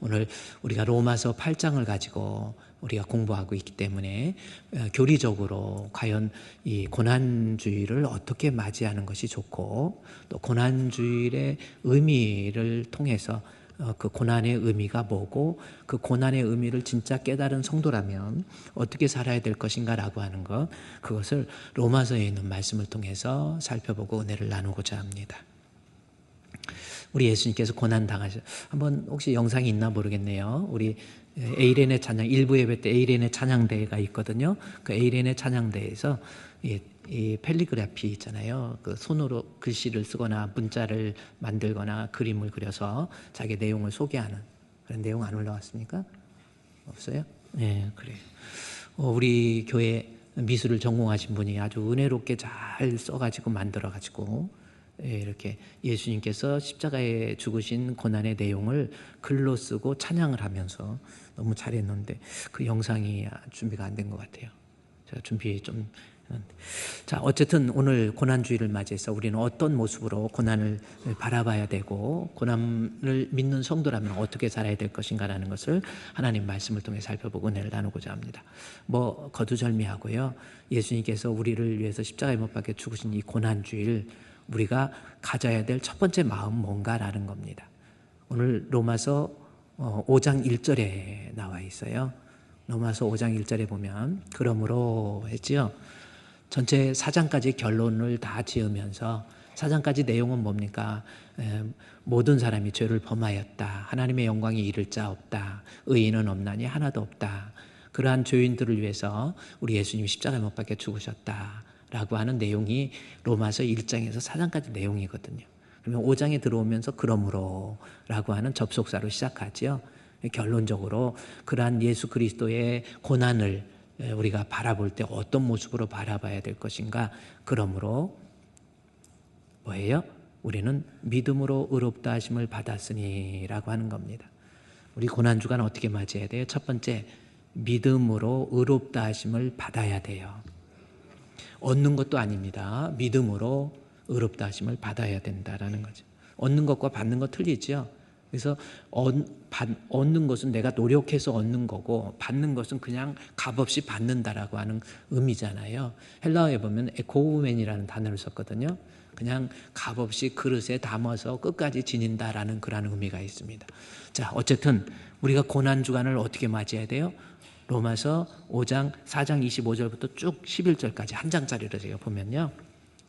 오늘 우리가 로마서 8장을 가지고 우리가 공부하고 있기 때문에 교리적으로 과연 이 고난주일을 어떻게 맞이하는 것이 좋고, 또 고난주일의 의미를 통해서 그 고난의 의미가 뭐고, 그 고난의 의미를 진짜 깨달은 성도라면 어떻게 살아야 될 것인가라고 하는 것, 그것을 로마서에 있는 말씀을 통해서 살펴보고 은혜를 나누고자 합니다. 우리 예수님께서 고난 당하셔. 한번 혹시 영상이 있나 모르겠네요. 우리 에이렌의 찬양, 일부 예배 때 에이렌의 찬양대회가 있거든요. 그 에이렌의 찬양대회에서 이 펠리그라피 있잖아요. 그 손으로 글씨를 쓰거나 문자를 만들거나 그림을 그려서 자기 내용을 소개하는 그런 내용 안 올라왔습니까? 없어요? 네, 그래요. 우리 교회 미술을 전공하신 분이 아주 은혜롭게 잘 써가지고 만들어가지고 이렇게 예수님께서 십자가에 죽으신 고난의 내용을 글로 쓰고 찬양을 하면서 너무 잘했는데 그 영상이 준비가 안 된 것 같아요. 제가 준비 좀. 자, 어쨌든 오늘 고난주일을 맞이해서 우리는 어떤 모습으로 고난을 바라봐야 되고, 고난을 믿는 성도라면 어떻게 살아야 될 것인가라는 것을 하나님 말씀을 통해 살펴보고 은혜를 나누고자 합니다. 거두절미하고요, 예수님께서 우리를 위해서 십자가에 못 박혀 죽으신 이 고난주일, 우리가 가져야 될 첫 번째 마음 뭔가라는 겁니다. 오늘 로마서 5장 1절에 나와 있어요. 로마서 5장 1절에 보면 그러므로 했지요. 전체 4장까지 결론을 다 지으면서 4장까지 내용은 뭡니까? 모든 사람이 죄를 범하였다. 하나님의 영광이 이를 자 없다. 의인은 없나니 하나도 없다. 그러한 죄인들을 위해서 우리 예수님이 십자가에 못 박혀 죽으셨다 라고 하는 내용이 로마서 1장에서 4장까지 내용이거든요. 그러면 5장에 들어오면서 그러므로 라고 하는 접속사로 시작하죠. 결론적으로 그러한 예수 그리스도의 고난을 우리가 바라볼 때 어떤 모습으로 바라봐야 될 것인가. 그러므로 뭐예요? 우리는 믿음으로 의롭다 하심을 받았으니 라고 하는 겁니다. 우리 고난주간 어떻게 맞이해야 돼요? 첫 번째, 믿음으로 의롭다 하심을 받아야 돼요. 얻는 것도 아닙니다. 믿음으로 의롭다 하심을 받아야 된다라는 거죠. 얻는 것과 받는 것 틀리죠. 그래서 얻는 것은 내가 노력해서 얻는 거고, 받는 것은 그냥 값없이 받는다라고 하는 의미잖아요. 헬라어에 보면 에코우멘이라는 단어를 썼거든요. 그냥 값없이 그릇에 담아서 끝까지 지닌다라는 그런 의미가 있습니다. 자, 어쨌든 우리가 고난주간을 어떻게 맞이해야 돼요? 로마서 5장 4장 25절부터 쭉 11절까지 한 장짜리로 제가 보면요,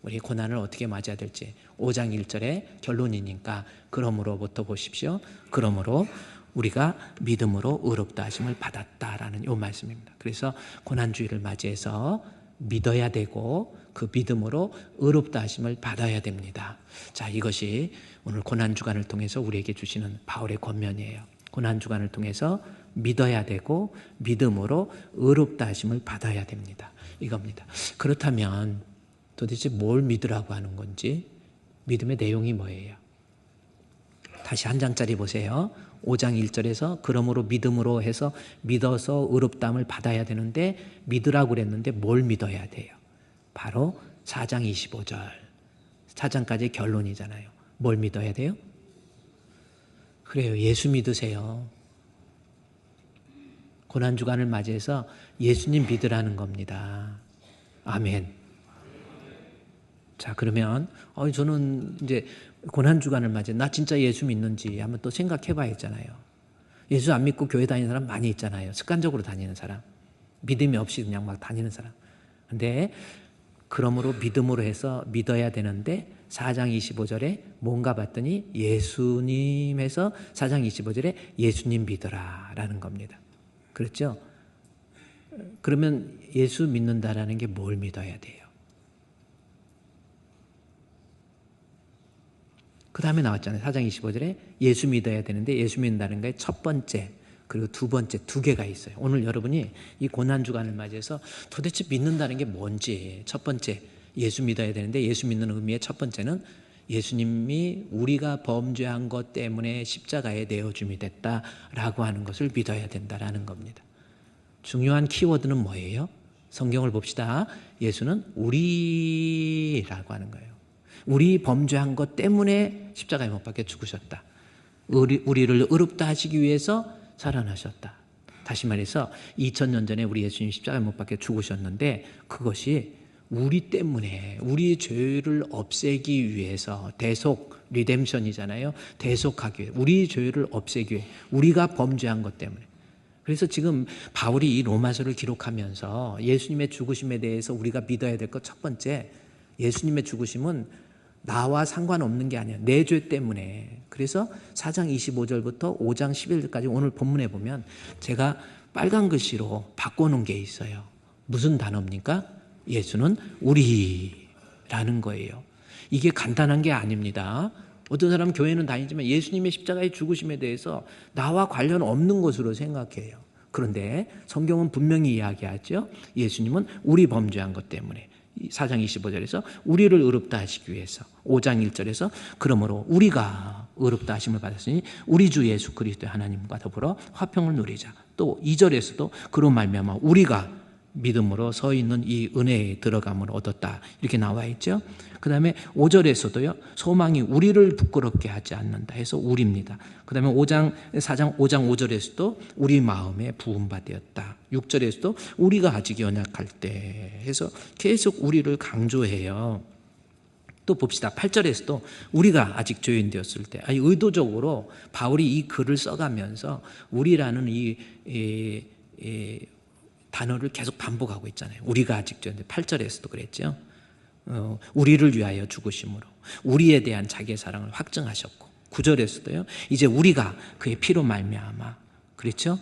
우리 고난을 어떻게 맞아야 될지 5장 1절에 결론이니까 그러므로부터 보십시오. 그러므로 우리가 믿음으로 의롭다 하심을 받았다라는 이 말씀입니다. 그래서 고난주일을 맞이해서 믿어야 되고 그 믿음으로 의롭다 하심을 받아야 됩니다. 자, 이것이 오늘 고난주간을 통해서 우리에게 주시는 바울의 권면이에요. 고난주간을 통해서 믿어야 되고 믿음으로 의롭다 하심을 받아야 됩니다. 이겁니다. 그렇다면 도대체 뭘 믿으라고 하는 건지, 믿음의 내용이 뭐예요? 다시 한 장짜리 보세요. 5장 1절에서 그러므로 믿음으로 해서 믿어서 의롭다함을 받아야 되는데, 믿으라고 그랬는데 뭘 믿어야 돼요? 바로 4장 25절. 4장까지 결론이잖아요. 뭘 믿어야 돼요? 그래요. 예수 믿으세요. 고난주간을 맞이해서 예수님 믿으라는 겁니다. 아멘. 자, 그러면 저는 이제 고난주간을 맞이해 나 진짜 예수 믿는지 한번 또 생각해 봐야겠잖아요. 예수 안 믿고 교회 다니는 사람 많이 있잖아요. 습관적으로 다니는 사람, 믿음이 없이 그냥 막 다니는 사람. 근데 그러므로 믿음으로 해서 믿어야 되는데 4장 25절에 뭔가 봤더니 예수님에서 4장 25절에 예수님 믿어라 라는 겁니다. 그렇죠? 그러면 예수 믿는다라는 게 뭘 믿어야 돼요? 그 다음에 나왔잖아요. 4장 25절에 예수 믿어야 되는데 예수 믿는다는 게 첫 번째, 그리고 두 번째, 두 개가 있어요. 오늘 여러분이 이 고난주간을 맞이해서 도대체 믿는다는 게 뭔지, 첫 번째 예수 믿어야 되는데 예수 믿는 의미의 첫 번째는 예수님이 우리가 범죄한 것 때문에 십자가에 내어줌이 됐다라고 하는 것을 믿어야 된다라는 겁니다. 중요한 키워드는 뭐예요? 성경을 봅시다. 예수는 우리라고 하는 거예요. 우리 범죄한 것 때문에 십자가에 못 박혀 죽으셨다. 우리를 의롭다 하시기 위해서 살아나셨다. 다시 말해서 2000년 전에 우리 예수님 십자가에 못 박혀 죽으셨는데 그것이 우리 때문에 우리 죄를 없애기 위해서 대속 리뎀션이잖아요. 대속하기 위해 우리 죄를 없애기 위해 우리가 범죄한 것 때문에. 그래서 지금 바울이 이 로마서를 기록하면서 예수님의 죽으심에 대해서 우리가 믿어야 될 것 첫 번째, 예수님의 죽으심은 나와 상관없는 게 아니야. 내 죄 때문에. 그래서 4장 25절부터 5장 11절까지 오늘 본문에 보면 제가 빨간 글씨로 바꿔놓은 게 있어요. 무슨 단어입니까? 예수는 우리라는 거예요. 이게 간단한 게 아닙니다. 어떤 사람은 교회는 다니지만 예수님의 십자가의 죽으심에 대해서 나와 관련 없는 것으로 생각해요. 그런데 성경은 분명히 이야기하죠. 예수님은 우리 범죄한 것 때문에 4장 25절에서 우리를 의롭다 하시기 위해서 5장 1절에서 그러므로 우리가 의롭다 하심을 받았으니 우리 주 예수 그리스도의 하나님과 더불어 화평을 누리자. 또 2절에서도 그로 말미암아 우리가 믿음으로 서 있는 이 은혜에 들어감을 얻었다. 이렇게 나와 있죠. 그 다음에 5절에서도요. 소망이 우리를 부끄럽게 하지 않는다 해서 우리입니다. 그 다음에 4장 5장 5절에서도 우리 마음에 부음바 되었다. 6절에서도 우리가 아직 연약할 때 해서 계속 우리를 강조해요. 또 봅시다. 8절에서도 우리가 아직 죄인 되었을 때, 의도적으로 바울이 이 글을 써가면서 우리라는 이 단어를 계속 반복하고 있잖아요. 우리가 아직 죄인데 8절에서도 그랬죠. 우리를 위하여 죽으심으로 우리에 대한 자기의 사랑을 확증하셨고 9절에서도요. 이제 우리가 그의 피로 말미암아 그렇죠.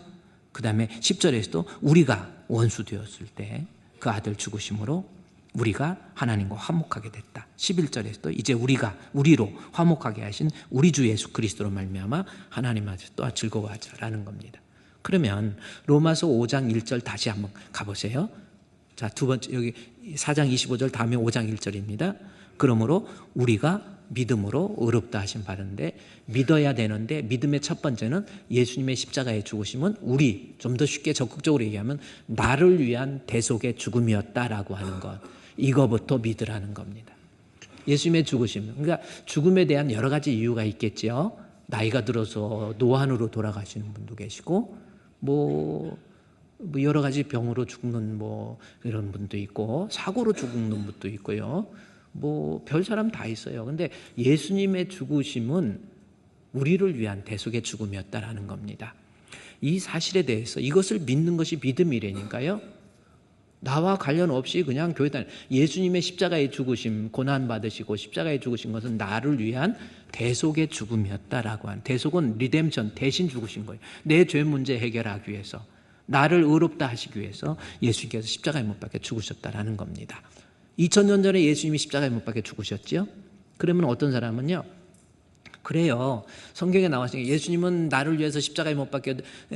그 다음에 10절에서도 우리가 원수 되었을 때 그 아들 죽으심으로 우리가 하나님과 화목하게 됐다. 11절에서도 이제 우리로 화목하게 하신 우리 주 예수 그리스도로 말미암아 하나님 앞에서 또 즐거워하자라는 겁니다. 그러면 로마서 5장 1절 다시 한번 가보세요. 자, 두 번째 여기 4장 25절 다음에 5장 1절입니다. 그러므로 우리가 믿음으로 의롭다 하심 받은데 믿어야 되는데 믿음의 첫 번째는 예수님의 십자가의 죽으심은 우리 좀 더 쉽게 적극적으로 얘기하면 나를 위한 대속의 죽음이었다라고 하는 것. 이거부터 믿으라는 겁니다. 예수님의 죽으심. 그러니까 죽음에 대한 여러 가지 이유가 있겠죠. 나이가 들어서 노안으로 돌아가시는 분도 계시고 뭐 여러 가지 병으로 죽는 이런 분도 있고 사고로 죽는 분도 있고요. 별 사람 다 있어요. 근데 예수님의 죽으심은 우리를 위한 대속의 죽음이었다라는 겁니다. 이 사실에 대해서 이것을 믿는 것이 믿음이라니까요. 나와 관련 없이 그냥 교회 다니 예수님의 십자가의 죽으심, 고난 받으시고 십자가에 죽으신 것은 나를 위한 대속의 죽음이었다라고 하는, 대속은 리뎀션, 대신 죽으신 거예요. 내 죄 문제 해결하기 위해서, 나를 의롭다 하시기 위해서 예수님께서 십자가에 못 박혀 죽으셨다라는 겁니다. 2000년 전에 예수님이 십자가에 못 박혀 죽으셨죠? 그러면 어떤 사람은요, 그래요. 성경에 나왔으니까 예수님은 나를 위해서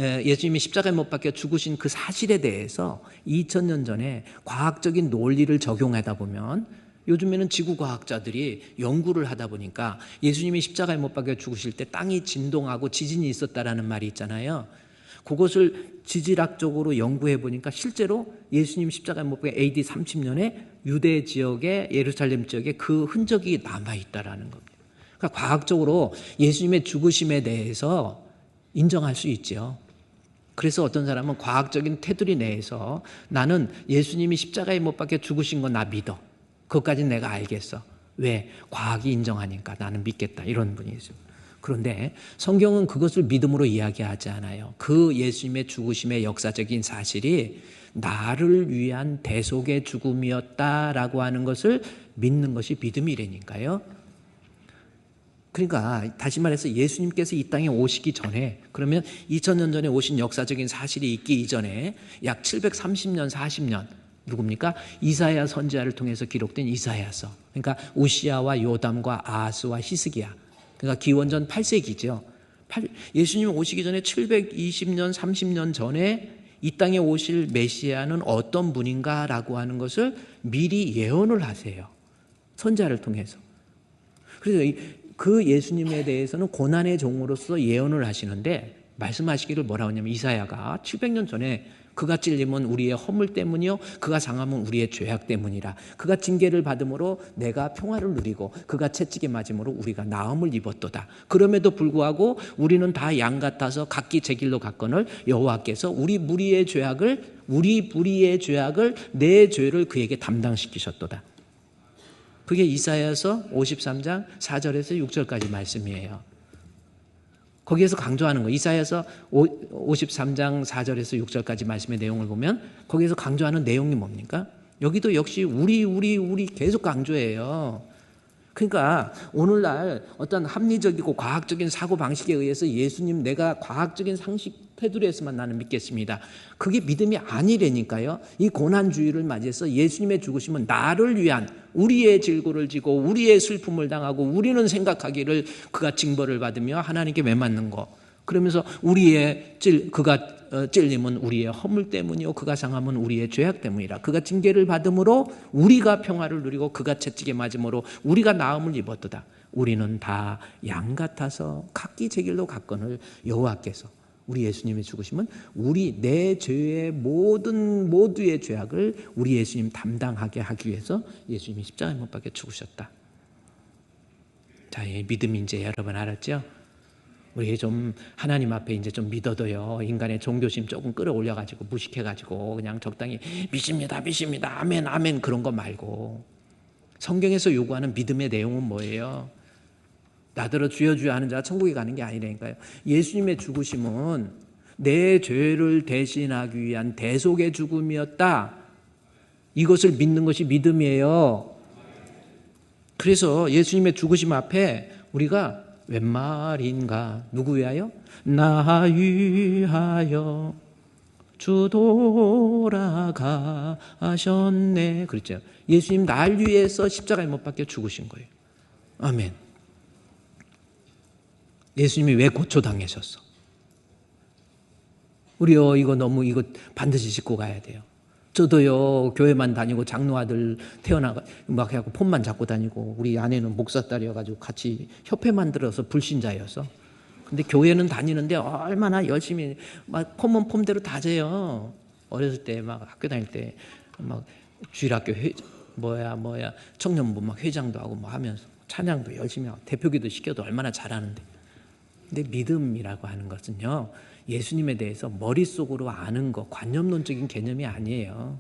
예수님이 십자가에 못 박혀 죽으신 그 사실에 대해서 2000년 전에 과학적인 논리를 적용하다 보면 요즘에는 지구과학자들이 연구를 하다 보니까 예수님이 십자가에 못 박혀 죽으실 때 땅이 진동하고 지진이 있었다라는 말이 있잖아요. 그것을 지질학적으로 연구해 보니까 실제로 예수님 십자가에 못 박혀 AD 30년에 유대 지역에 예루살렘 지역에 그 흔적이 남아있다라는 겁니다. 그러니까 과학적으로 예수님의 죽으심에 대해서 인정할 수 있죠. 그래서 어떤 사람은 과학적인 테두리 내에서 나는 예수님이 십자가에 못 박혀 죽으신 건 나 믿어. 그것까지는 내가 알겠어. 왜? 과학이 인정하니까 나는 믿겠다. 이런 분이 있어요. 그런데 성경은 그것을 믿음으로 이야기하지 않아요. 그 예수님의 죽으심의 역사적인 사실이 나를 위한 대속의 죽음이었다라고 하는 것을 믿는 것이 믿음이라니까요. 그러니까 다시 말해서 예수님께서 이 땅에 오시기 전에, 그러면 2000년 전에 오신 역사적인 사실이 있기 이전에 약 730년 40년 누굽니까? 이사야 선지자를 통해서 기록된 이사야서. 그러니까 우시야와 요담과 아하스와 히스기야. 그러니까 기원전 8세기죠. 예수님 오시기 전에 720년 30년 전에 이 땅에 오실 메시아는 어떤 분인가라고 하는 것을 미리 예언을 하세요. 선지자를 통해서. 그래서 그 예수님에 대해서는 고난의 종으로서 예언을 하시는데 말씀하시기를 뭐라고 하냐면 이사야가 700년 전에 그가 찔림은 우리의 허물 때문이요 그가 상함은 우리의 죄악 때문이라. 그가 징계를 받음으로 내가 평화를 누리고 그가 채찍에 맞음으로 우리가 나음을 입었도다. 그럼에도 불구하고 우리는 다 양 같아서 각기 제 길로 갔거늘 여호와께서 우리 불의의 죄악을 내 죄를 그에게 담당시키셨도다. 그게 이사야서 53장 4절에서 6절까지 말씀이에요. 거기에서 강조하는 거예요. 이사야서 53장 4절에서 6절까지 말씀의 내용을 보면 거기에서 강조하는 내용이 뭡니까? 여기도 역시 우리 계속 강조해요. 그러니까 오늘날 어떤 합리적이고 과학적인 사고방식에 의해서 예수님 내가 과학적인 상식 테두리에서만 나는 믿겠습니다. 그게 믿음이 아니라니까요. 이 고난주의를 맞이해서 예수님의 죽으심은 나를 위한 우리의 질고를 지고 우리의 슬픔을 당하고 우리는 생각하기를 그가 징벌을 받으며 하나님께 매맞는 거. 그러면서 그가 찔림은 우리의 허물 때문이요 그가 상함은 우리의 죄악 때문이라. 그가 징계를 받음으로 우리가 평화를 누리고 그가 채찍에 맞음으로 우리가 나음을 입었도다. 우리는 다 양 같아서 각기 제 길로 갔거늘 여호와께서 우리 예수님의 죽으심은 내 죄의 모두의 죄악을 우리 예수님 담당하게 하기 위해서 예수님이 십자가에 못 박혀 죽으셨다. 자, 이 믿음이 이제 여러분 알았죠? 우리 좀 하나님 앞에 이제 좀 믿어도요 인간의 종교심 조금 끌어올려가지고 무식해가지고 그냥 적당히 믿습니다 아멘 그런 거 말고 성경에서 요구하는 믿음의 내용은 뭐예요? 나더러 주여 주여 하는 자가 천국에 가는 게 아니라니까요. 예수님의 죽으심은 내 죄를 대신하기 위한 대속의 죽음이었다. 이것을 믿는 것이 믿음이에요. 그래서 예수님의 죽으심 앞에 우리가 웬 말인가? 누구 위하여? 나 위하여 주 돌아가셨네. 그렇죠. 예수님 날 위해서 십자가에 못 박혀 죽으신 거예요. 아멘. 예수님이 왜 고초당하셨어? 우리요 이거 반드시 짚고 가야 돼요. 저도요 교회만 다니고 장로 아들 태어나가 막 해갖고 폰만 잡고 다니고 우리 아내는 목사 딸이어가지고 같이 협회 만들어서 불신자였어. 근데 교회는 다니는데 얼마나 열심히 막 폼은 폼대로 다져요. 어렸을 때 막 학교 다닐 때 막 주일학교 청년부 막 회장도 하고 뭐 하면서 찬양도 열심히 하고 대표기도 시켜도 얼마나 잘하는데. 근데 믿음이라고 하는 것은요 예수님에 대해서 머릿속으로 아는 거 관념론적인 개념이 아니에요.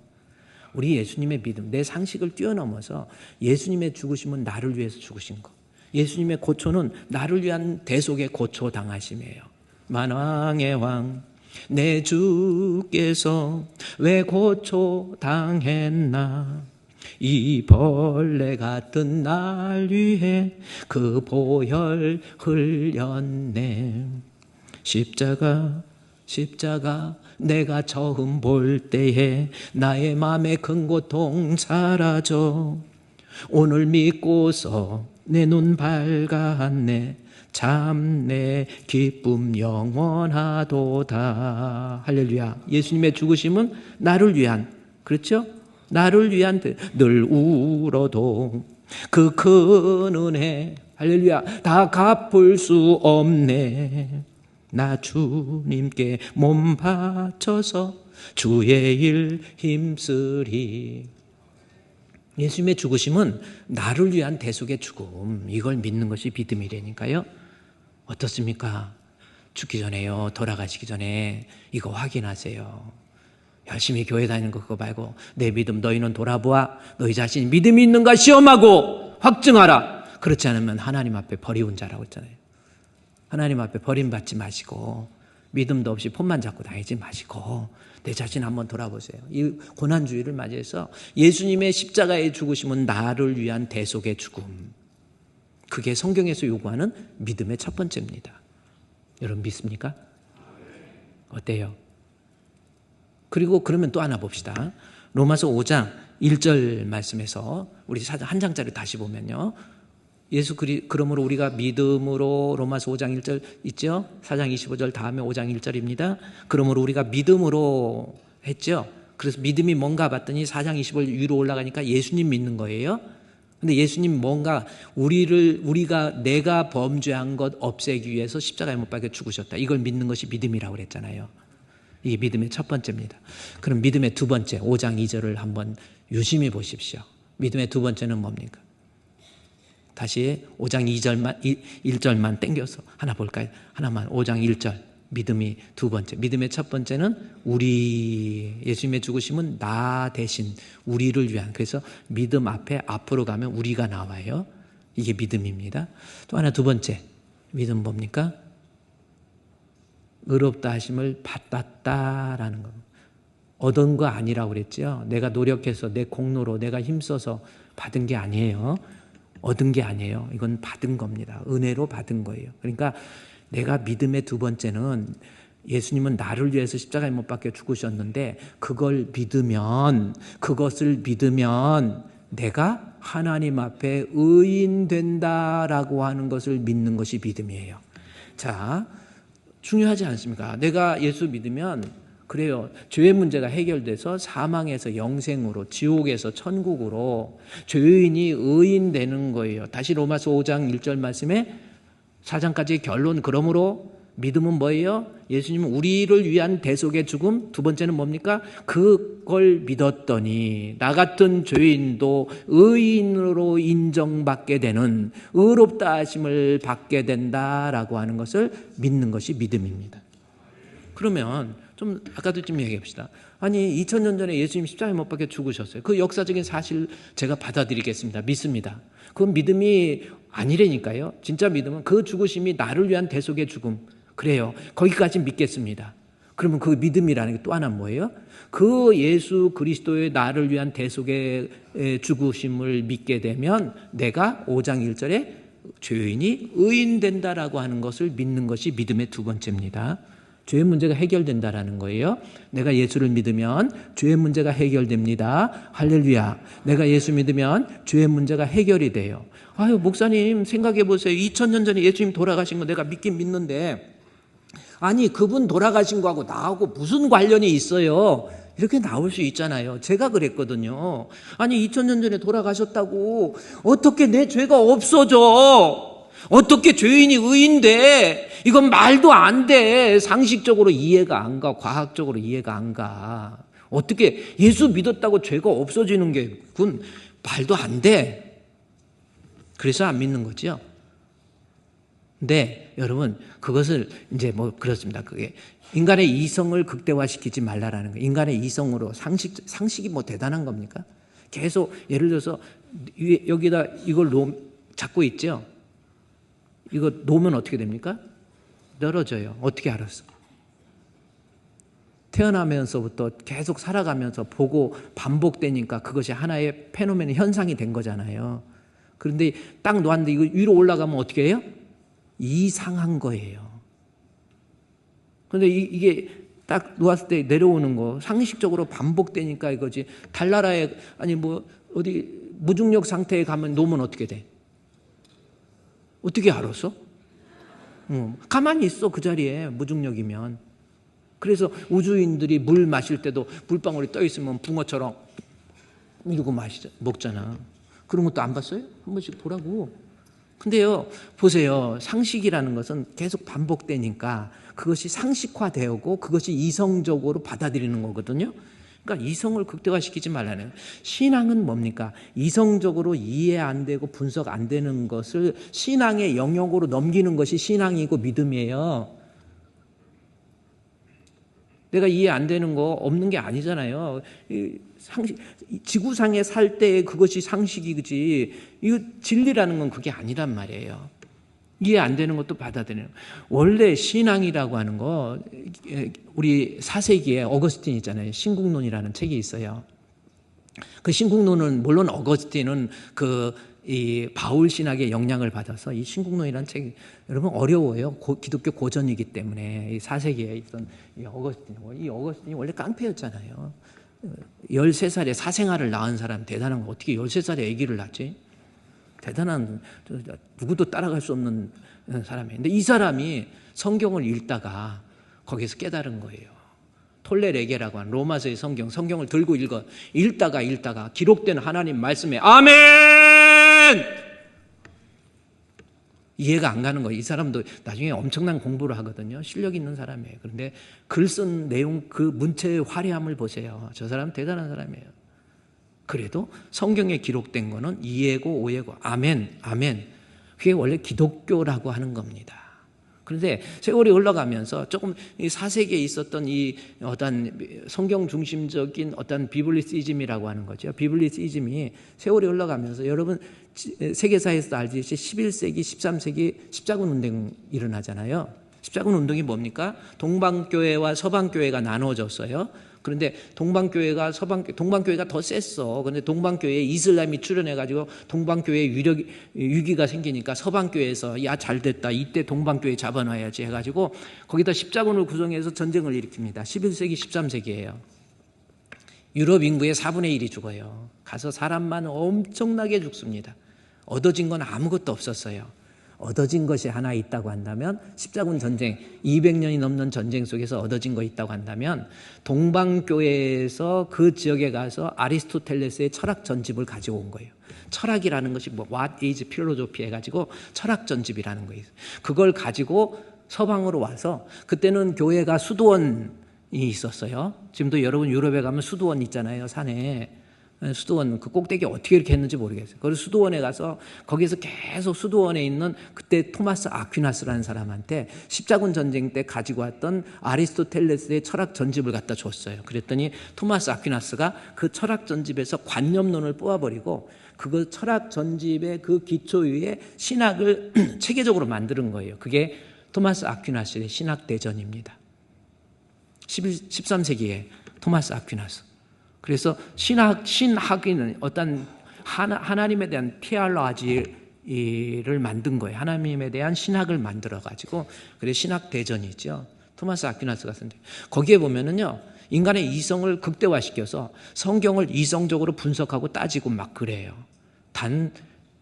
우리 예수님의 믿음, 내 상식을 뛰어넘어서 예수님의 죽으심은 나를 위해서 죽으신 거, 예수님의 고초는 나를 위한 대속의 고초 당하심이에요. 만왕의 왕 내 주께서 왜 고초 당했나, 이 벌레 같은 날 위해 그 보혈 흘렸네. 십자가 내가 처음 볼 때에 나의 맘의 큰 고통 사라져. 오늘 믿고서 내 눈 밝았네. 참 내 기쁨 영원하도다. 할렐루야. 예수님의 죽으심은 나를 위한, 그렇죠? 나를 위한, 늘 울어도 그 큰 은혜, 할렐루야, 다 갚을 수 없네. 나 주님께 몸 바쳐서 주의 일 힘쓰리. 예수님의 죽으심은 나를 위한 대속의 죽음, 이걸 믿는 것이 믿음이라니까요. 어떻습니까? 죽기 전에요, 돌아가시기 전에 이거 확인하세요. 열심히 교회 다니는 거 그거 말고 내 믿음 너희는 돌아보아 너희 자신이 믿음이 있는가 시험하고 확증하라. 그렇지 않으면 하나님 앞에 버리운 자라고 했잖아요. 하나님 앞에 버림받지 마시고 믿음도 없이 폰만 잡고 다니지 마시고 내 자신 한번 돌아보세요. 이 고난주의를 맞이해서 예수님의 십자가의 죽으심은 나를 위한 대속의 죽음, 그게 성경에서 요구하는 믿음의 첫 번째입니다. 여러분 믿습니까? 어때요? 그리고 그러면 또 하나 봅시다. 로마서 5장 1절 말씀에서 우리 한 장짜리 다시 보면요, 그러므로 우리가 믿음으로, 로마서 5장 1절 있죠? 4장 25절 다음에 5장 1절입니다. 그러므로 우리가 믿음으로 했죠? 그래서 믿음이 뭔가 봤더니 4장 25절 위로 올라가니까 예수님 믿는 거예요. 근데 예수님 뭔가 내가 범죄한 것 없애기 위해서 십자가에 못 박혀 죽으셨다. 이걸 믿는 것이 믿음이라고 그랬잖아요. 이게 믿음의 첫 번째입니다. 그럼 믿음의 두 번째, 5장 2절을 한번 유심히 보십시오. 믿음의 두 번째는 뭡니까? 다시 5장 1절만 땡겨서 하나 볼까요? 하나만, 5장 1절. 믿음이 두 번째. 믿음의 첫 번째는 예수님의 죽으심은 나 대신 우리를 위한. 그래서 믿음 앞에 앞으로 가면 우리가 나와요. 이게 믿음입니다. 또 하나 두 번째. 믿음 뭡니까? 의롭다 하심을 받았다라는 겁니다. 얻은 거 아니라고 그랬죠. 내가 노력해서 내 공로로 내가 힘써서 받은 게 아니에요. 얻은 게 아니에요. 이건 받은 겁니다. 은혜로 받은 거예요. 그러니까 내가 믿음의 두 번째는 예수님은 나를 위해서 십자가에 못 박혀 죽으셨는데 그것을 믿으면 내가 하나님 앞에 의인 된다라고 하는 것을 믿는 것이 믿음이에요. 자, 중요하지 않습니까? 내가 예수 믿으면 그래요. 죄의 문제가 해결돼서 사망에서 영생으로, 지옥에서 천국으로 죄인이 의인 되는 거예요. 다시 로마서 5장 1절 말씀에 4장까지 결론. 그러므로 믿음은 뭐예요? 예수님은 우리를 위한 대속의 죽음. 두 번째는 뭡니까? 그걸 믿었더니 나 같은 죄인도 의인으로 인정받게 되는, 의롭다 하심을 받게 된다라고 하는 것을 믿는 것이 믿음입니다. 그러면 좀 아까도 좀 얘기해 봅시다. 아니 2000년 전에 예수님 십자가에 못 박혀 죽으셨어요. 그 역사적인 사실 제가 받아들이겠습니다. 믿습니다. 그건 믿음이 아니라니까요. 진짜 믿음은 그 죽으심이 나를 위한 대속의 죽음. 그래요. 거기까지 믿겠습니다. 그러면 그 믿음이라는 게 또 하나 뭐예요? 그 예수 그리스도의 나를 위한 대속의 죽으심을 믿게 되면 내가 5장 1절에 죄인이 의인 된다라고 하는 것을 믿는 것이 믿음의 두 번째입니다. 죄의 문제가 해결된다라는 거예요. 내가 예수를 믿으면 죄의 문제가 해결됩니다. 할렐루야. 내가 예수 믿으면 죄의 문제가 해결이 돼요. 아유, 목사님 생각해 보세요. 2000년 전에 예수님 돌아가신 거 내가 믿긴 믿는데 아니 그분 돌아가신 거하고 나하고 무슨 관련이 있어요? 이렇게 나올 수 있잖아요. 제가 그랬거든요. 아니 2000년 전에 돌아가셨다고 어떻게 내 죄가 없어져? 어떻게 죄인이 의인돼? 이건 말도 안 돼. 상식적으로 이해가 안 가. 과학적으로 이해가 안 가. 어떻게 예수 믿었다고 죄가 없어지는 게 그건 말도 안 돼. 그래서 안 믿는 거죠. 근데 여러분 그것을 이제 뭐 그렇습니다. 그게 인간의 이성을 극대화시키지 말라라는 거예요. 인간의 이성으로 상식이 뭐 대단한 겁니까? 계속 예를 들어서 여기다 이걸 잡고 있죠. 이거 놓으면 어떻게 됩니까? 늘어져요. 어떻게 알았어? 태어나면서부터 계속 살아가면서 보고 반복되니까 그것이 하나의 페노멘, 현상이 된 거잖아요. 그런데 딱 놓았는데 이거 위로 올라가면 어떻게 해요? 이상한 거예요. 그런데 이게 딱 놓았을 때 내려오는 거 상식적으로 반복되니까 이거지. 달나라에 아니 뭐 어디 무중력 상태에 가면 놓으면 어떻게 돼? 어떻게 알았어? 가만히 있어 그 자리에 무중력이면. 그래서 우주인들이 물 마실 때도 물방울이 떠 있으면 붕어처럼 이러고 먹잖아. 그런 것도 안 봤어요? 한 번씩 보라고. 근데요 보세요. 상식이라는 것은 계속 반복되니까 그것이 상식화되고 그것이 이성적으로 받아들이는 거거든요. 그러니까 이성을 극대화시키지 말라는. 신앙은 뭡니까? 이성적으로 이해 안 되고 분석 안 되는 것을 신앙의 영역으로 넘기는 것이 신앙이고 믿음이에요. 내가 이해 안 되는 거 없는 게 아니잖아요. 지구상에 살 때 그것이 상식이지 이거 진리라는 건 그게 아니란 말이에요. 이해 안 되는 것도 받아들이는. 원래 신앙이라고 하는 거 우리 4세기에 어거스틴 있잖아요. 신국론이라는 책이 있어요. 그 신국론은 물론 어거스틴은 이 바울 신학의 영향을 받아서 이 신국론이라는 책이 여러분 어려워요. 기독교 고전이기 때문에 이 4세기에 있던 이 어거스틴이 원래 깡패였잖아요. 13살에 사생아를 낳은 사람 대단한 거. 어떻게 13살에 아기를 낳지? 대단한, 누구도 따라갈 수 없는 사람이에요. 근데 이 사람이 성경을 읽다가 거기서 깨달은 거예요. 톨레레게라고 하는 로마서의 성경을 들고 읽다가 기록된 하나님 말씀에 아멘! 아멘. 이해가 안 가는 거예요. 이 사람도 나중에 엄청난 공부를 하거든요. 실력 있는 사람이에요. 그런데 글 쓴 내용, 그 문체의 화려함을 보세요. 저 사람 대단한 사람이에요. 그래도 성경에 기록된 거는 이해고 오해고 아멘, 아멘. 그게 원래 기독교라고 하는 겁니다. 그런데 세월이 흘러가면서 조금 이 4세기에 있었던 이 어떤 성경 중심적인 어떤 비블리시즘이라고 하는 거죠. 비블리시즘이 세월이 흘러가면서 여러분 세계사에서도 알듯이 11세기, 13세기 십자군 운동이 일어나잖아요. 십자군 운동이 뭡니까? 동방교회와 서방교회가 나눠졌어요. 그런데 동방교회가 더 셌어. 그런데 동방교회에 이슬람이 출현해가지고 동방교회에 위기가 생기니까 서방교회에서 야 잘됐다. 이때 동방교회 잡아놔야지 해가지고 거기다 십자군을 구성해서 전쟁을 일으킵니다. 11세기, 13세기예요. 유럽 인구의 4분의 1이 죽어요. 가서 사람만 엄청나게 죽습니다. 얻어진 건 아무것도 없었어요. 얻어진 것이 하나 있다고 한다면 십자군 전쟁 200년이 넘는 전쟁 속에서 얻어진 거 있다고 한다면 동방교회에서 그 지역에 가서 아리스토텔레스의 철학 전집을 가지고 온 거예요. 철학이라는 것이 뭐 What is philosophy 해가지고 철학 전집이라는 거예요. 그걸 가지고 서방으로 와서 그때는 교회가 수도원이 있었어요. 지금도 여러분 유럽에 가면 수도원 있잖아요. 산에. 수도원 그 꼭대기 어떻게 이렇게 했는지 모르겠어요. 그래서 수도원에 가서 거기서 계속 수도원에 있는 그때 토마스 아퀴나스라는 사람한테 십자군 전쟁 때 가지고 왔던 아리스토텔레스의 철학 전집을 갖다 줬어요. 그랬더니 토마스 아퀴나스가 그 철학 전집에서 관념론을 뽑아버리고 그 철학 전집의 그 기초 위에 신학을 체계적으로 만드는 거예요. 그게 토마스 아퀴나스의 신학 대전입니다. 13세기에 토마스 아퀴나스. 그래서 신학은 어떤 하나님에 대한 테올로지를 만든 거예요. 하나님에 대한 신학을 만들어가지고, 그래서 신학 대전이죠. 토마스 아퀴나스가 쓴데, 거기에 보면은요, 인간의 이성을 극대화시켜서 성경을 이성적으로 분석하고 따지고 막 그래요. 단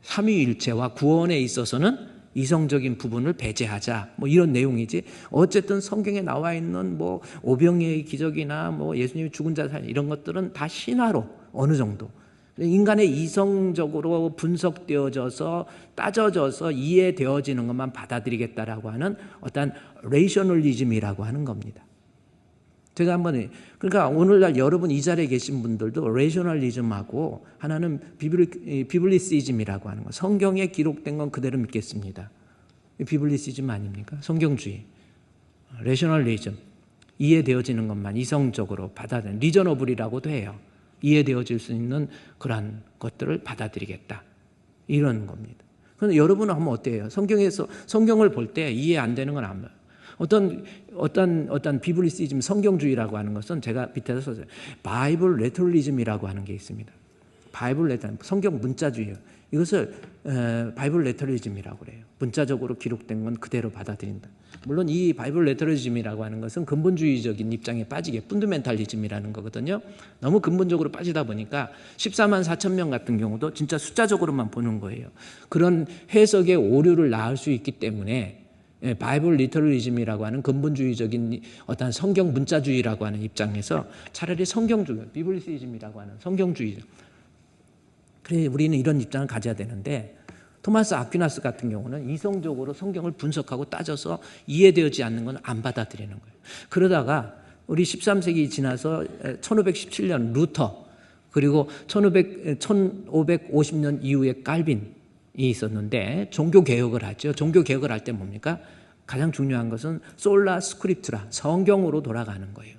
삼위일체와 구원에 있어서는 이성적인 부분을 배제하자, 뭐 이런 내용이지. 어쨌든 성경에 나와 있는 뭐 오병이의 기적이나 뭐 예수님이 죽은 자 살린 이런 것들은 다 신화로 어느 정도 인간의 이성적으로 분석되어져서 따져져서 이해되어지는 것만 받아들이겠다라고 하는 어떤 레이셔널리즘이라고 하는 겁니다. 제가 한번, 그러니까 오늘날 여러분 이 자리에 계신 분들도 레이셔널리즘하고 하나는 비블리시즘이라고 하는 거. 성경에 기록된 건 그대로 믿겠습니다. 비블리시즘 아닙니까? 성경주의. 레이셔널리즘. 이해되어지는 것만 이성적으로 받아들이는, 리저너블이라고도 해요. 이해되어질 수 있는 그러한 것들을 받아들이겠다. 이런 겁니다. 그런데 여러분은 하면 어때요? 성경을 볼 때 이해 안 되는 건 안 봐요. 어떤 비블리시즘 성경주의라고 하는 것은 제가 밑에서 썼어요. 바이블 레터리즘이라고 하는 게 있습니다. 바이블 레터, 성경 문자주의예요. 이것을 바이블 레터리즘이라고 그래요. 문자적으로 기록된 건 그대로 받아들인다. 물론 이 바이블 레터리즘이라고 하는 것은 근본주의적인 입장에 빠지게 푼드멘탈리즘이라는 거거든요. 너무 근본적으로 빠지다 보니까 14만 4천 명 같은 경우도 진짜 숫자적으로만 보는 거예요. 그런 해석의 오류를 낳을 수 있기 때문에 바이블 리터리즘이라고 하는 근본주의적인 어떤 성경 문자주의라고 하는 입장에서 차라리 성경주의, 비블리시즘이라고 하는 성경주의. 그래 우리는 이런 입장을 가져야 되는데 토마스 아퀴나스 같은 경우는 이성적으로 성경을 분석하고 따져서 이해되지 않는 건 안 받아들이는 거예요. 그러다가 우리 13세기 지나서 1517년 루터, 그리고 1550년 이후에 칼빈이 있었는데 종교개혁을 하죠. 종교개혁을 할 때 뭡니까? 가장 중요한 것은 솔라 스크립투라, 성경으로 돌아가는 거예요.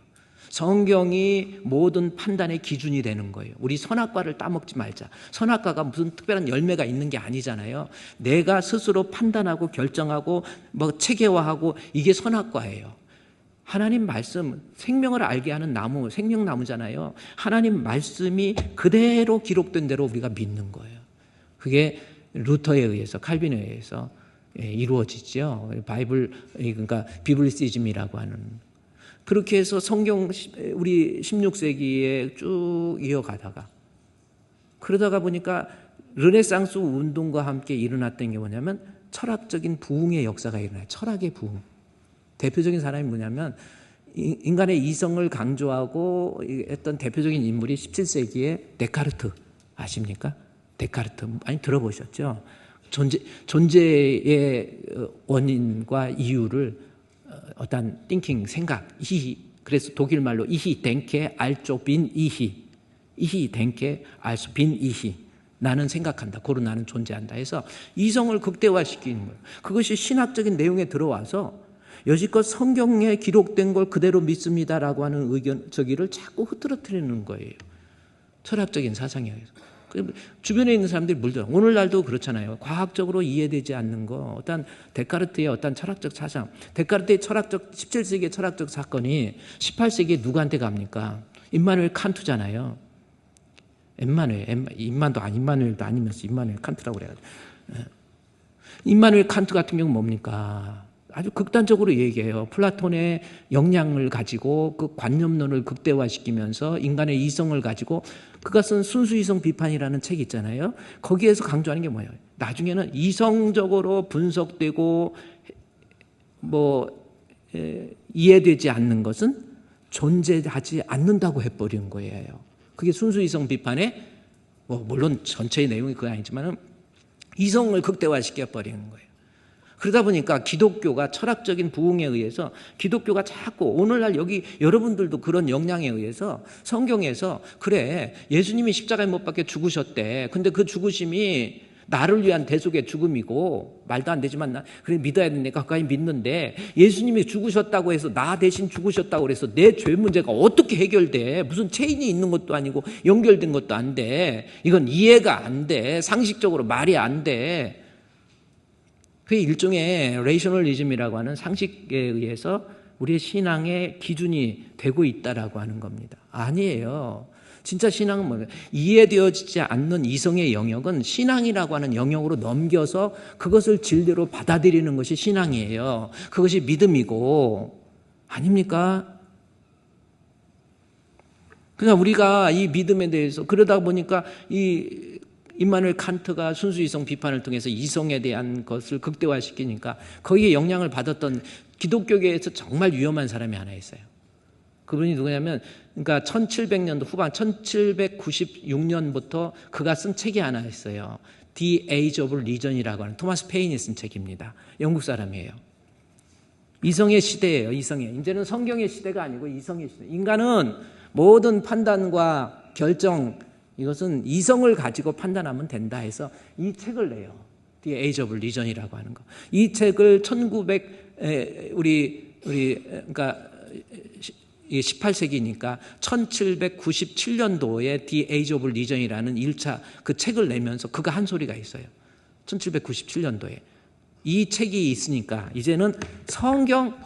성경이 모든 판단의 기준이 되는 거예요. 우리 선악과를 따먹지 말자. 선악과가 무슨 특별한 열매가 있는 게 아니잖아요. 내가 스스로 판단하고 결정하고 뭐 체계화하고 이게 선악과예요. 하나님 말씀, 생명을 알게 하는 나무, 생명나무잖아요. 하나님 말씀이 그대로 기록된 대로 우리가 믿는 거예요. 그게 루터에 의해서, 칼빈에 의해서 이루어지죠. 바이블, 그러니까 비블리시즘이라고 하는. 그렇게 해서 성경 우리 16세기에 쭉 이어가다가 그러다가 보니까 르네상스 운동과 함께 일어났던 게 뭐냐면 철학적인 부흥의 역사가 일어나요. 철학의 부흥. 대표적인 사람이 뭐냐면 인간의 이성을 강조하고 했던 대표적인 인물이 17세기의 데카르트 아십니까? 데카르트 많이 들어보셨죠? 존재의 원인과 이유를 어떤 thinking, 생각, 그래서 독일 말로 이히 denke also bin 이히 denke also bin ich. 나는 생각한다. 고로 나는 존재한다 해서 이성을 극대화시키는 거예요. 그것이 신학적인 내용에 들어와서 여지껏 성경에 기록된 걸 그대로 믿습니다라고 하는 의견 저기를 자꾸 흐트러뜨리는 거예요. 철학적인 사상에 의해서. 주변에 있는 사람들이 물들어. 오늘날도 그렇잖아요. 과학적으로 이해되지 않는 거, 어떤 데카르트의 어떤 철학적 사상, 데카르트의 17세기의 철학적 사건이 18세기에 누구한테 갑니까? 임마누엘 칸트잖아요. 임마누엘도 아니면서 임마누엘 칸트라고 그래가지고. 임마누엘 칸트 같은 경우는 뭡니까? 아주 극단적으로 얘기해요. 플라톤의 역량을 가지고 그 관념론을 극대화시키면서 인간의 이성을 가지고 그가 쓴 순수이성 비판이라는 책이 있잖아요. 거기에서 강조하는 게 뭐예요? 나중에는 이성적으로 분석되고 이해되지 않는 것은 존재하지 않는다고 해버린 거예요. 그게 순수이성 비판의 물론 전체의 내용이 그건 아니지만 이성을 극대화시켜버리는 거예요. 그러다 보니까 기독교가 철학적인 부흥에 의해서 기독교가 자꾸 오늘날 여기 여러분들도 그런 역량에 의해서 성경에서 그래 예수님이 십자가에 못 박혀 죽으셨대. 근데 그 죽으심이 나를 위한 대속의 죽음이고 말도 안 되지만 그래 믿어야 되니까 가까이 믿는데 예수님이 죽으셨다고 해서 나 대신 죽으셨다고 그래서 내 죄 문제가 어떻게 해결돼? 무슨 체인이 있는 것도 아니고 연결된 것도 안 돼. 이건 이해가 안 돼. 상식적으로 말이 안 돼. 그게 일종의 레이셔널리즘이라고 하는 상식에 의해서 우리의 신앙의 기준이 되고 있다라고 하는 겁니다. 아니에요. 진짜 신앙은 뭐예요? 이해되어지지 않는 이성의 영역은 신앙이라고 하는 영역으로 넘겨서 그것을 진리로 받아들이는 것이 신앙이에요. 그것이 믿음이고 아닙니까? 그러니까 우리가 이 믿음에 대해서 그러다 보니까 임마누엘 칸트가 순수이성 비판을 통해서 이성에 대한 것을 극대화시키니까 거기에 영향을 받았던 기독교계에서 정말 위험한 사람이 하나 있어요. 그분이 누구냐면 그러니까 1700년도 후반 1796년부터 그가 쓴 책이 하나 있어요. The Age of Reason이라고 하는 토마스 페인이 쓴 책입니다. 영국 사람이에요. 이성의 시대예요. 이제는 성경의 시대가 아니고 이성의 시대. 인간은 모든 판단과 결정 이것은 이성을 가지고 판단하면 된다 해서 이 책을 내요. The Age of Reason이라고 하는 거. 이 책을 18세기니까 1797년도에 The Age of Reason이라는 1차 그 책을 내면서 그가 한 소리가 있어요. 1797년도에. 이 책이 있으니까 이제는 성경,